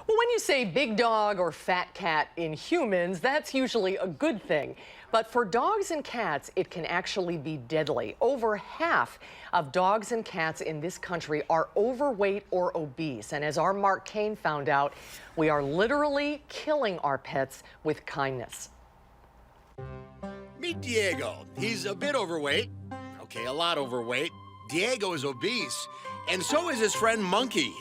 Well, when you say big dog or fat cat in humans, that's usually a good thing. But for dogs and cats, it can actually be deadly. Over half of dogs and cats in this country are overweight or obese. And as our Mark Kane found out, we are literally killing our pets with kindness. Meet Diego. He's a bit overweight. Okay, a lot overweight. Diego is obese, and so is his friend Monkey.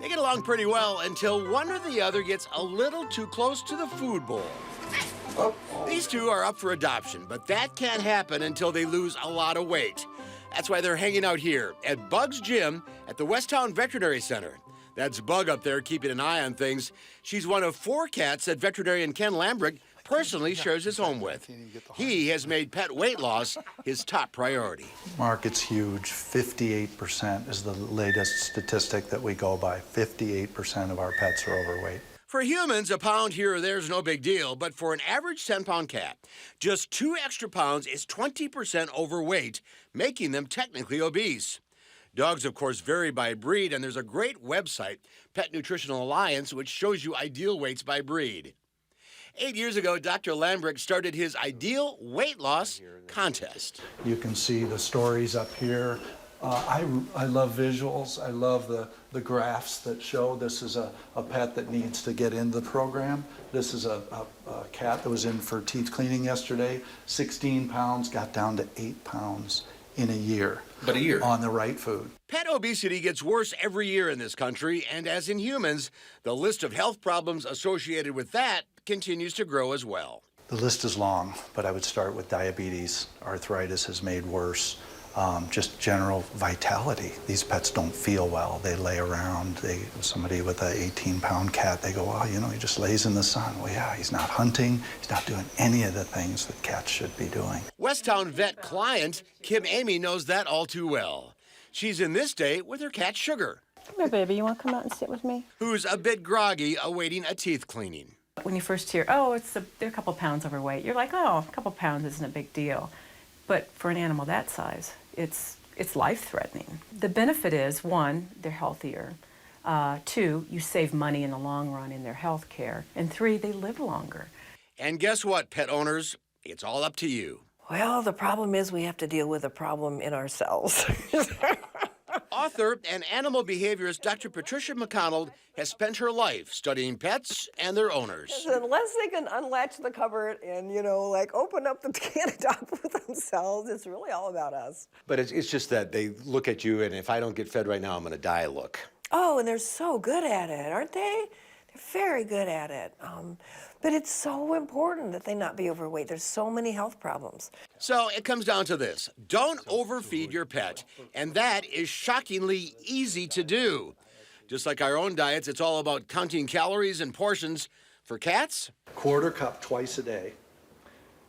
They get along pretty well until one or the other gets a little too close to the food bowl. These two are up for adoption, but that can't happen until they lose a lot of weight. That's why they're hanging out here at Bug's gym at the Westtown Veterinary Center. That's Bug up there keeping an eye on things. She's one of 4 cats that veterinarian Ken Lambrick personally shares his home with. He has made pet weight loss his top priority. Mark, it's huge. 58% is the latest statistic that we go by. 58% of our pets are overweight. For humans, a pound here or there is no big deal, but for an average 10-pound cat, just 2 extra pounds is 20% overweight, making them technically obese. Dogs, of course, vary by breed, and there's a great website, Pet Nutritional Alliance, which shows you ideal weights by breed. 8 years ago, Dr. Lambrick started his ideal weight loss contest. You can see the stories up here. I love visuals. I love the graphs that show this is a pet that needs to get into the program. This is a cat that was in for teeth cleaning yesterday. 16 pounds, got down to 8 pounds in a year. But a year. On the right food. Pet obesity gets worse every year in this country, and as in humans, the list of health problems associated with that continues to grow as well. The list is long, but I would start with diabetes. Arthritis is made worse. Just general vitality. These pets don't feel well. They lay around. Somebody with an 18-pound cat, they go, well, you know, he just lays in the sun. Well, yeah, he's not hunting. He's not doing any of the things that cats should be doing. Westtown vet client Kim Amy knows that all too well. She's in this day with her cat Sugar. Come here, baby. You want to come out and sit with me? Who's a bit groggy awaiting a teeth cleaning. When you first hear, oh, they're a couple pounds overweight, you're like, oh, a couple pounds isn't a big deal. But for an animal that size, it's life-threatening. The benefit is, 1, they're healthier. 2, you save money in the long run in their health care. And 3, they live longer. And guess what, pet owners? It's all up to you. Well, the problem is we have to deal with a problem in ourselves. Author and animal behaviorist Dr. Patricia McConnell has spent her life studying pets and their owners. Unless they can unlatch the cupboard and, you know, like open up the can of dog food themselves, it's really all about us. But it's just that they look at you, and if I don't get fed right now, I'm going to die look. Oh, and they're so good at it, aren't they? They're very good at it. But it's so important that they not be overweight. There's so many health problems. So it comes down to this. Don't overfeed your pet, and that is shockingly easy to do. Just like our own diets, it's all about counting calories and portions. For cats, Quarter cup twice a day.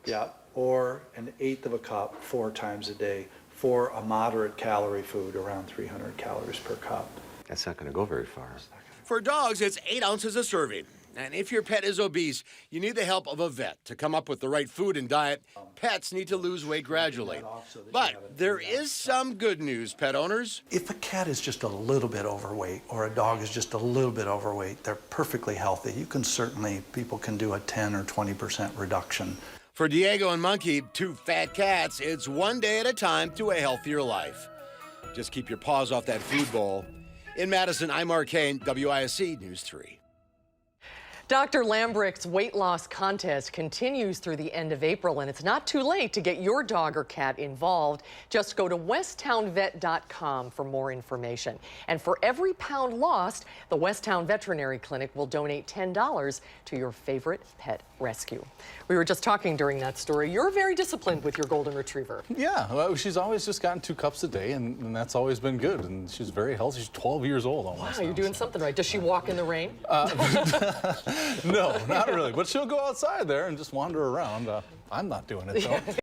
Yeah, or an 1/8 of a cup 4 times a day for a moderate calorie food, around 300 calories per cup. That's not going to go very far. for dogs, it's 8 ounces a serving. And if your pet is obese, you need the help of a vet to come up with the right food and diet. Pets need to lose weight gradually. But there is some good news, pet owners. If a cat is just a little bit overweight or a dog is just a little bit overweight, they're perfectly healthy. People can do a 10 or 20% reduction. For Diego and Monkey, 2 fat cats, it's one day at a time to a healthier life. Just keep your paws off that food bowl. In Madison, I'm Mark Kane, WISC News 3. Dr. Lambrick's weight loss contest continues through the end of April, and it's not too late to get your dog or cat involved. Just go to westtownvet.com for more information. And for every pound lost, the Westtown Veterinary Clinic will donate $10 to your favorite pet rescue. We were just talking during that story. You're very disciplined with your golden retriever. Yeah, well, she's always just gotten 2 cups a day, and that's always been good. And she's very healthy. She's 12 years old almost. Wow, you're doing something right. Does she walk in the rain? No, not really. But she'll go outside there and just wander around. I'm not doing it, though.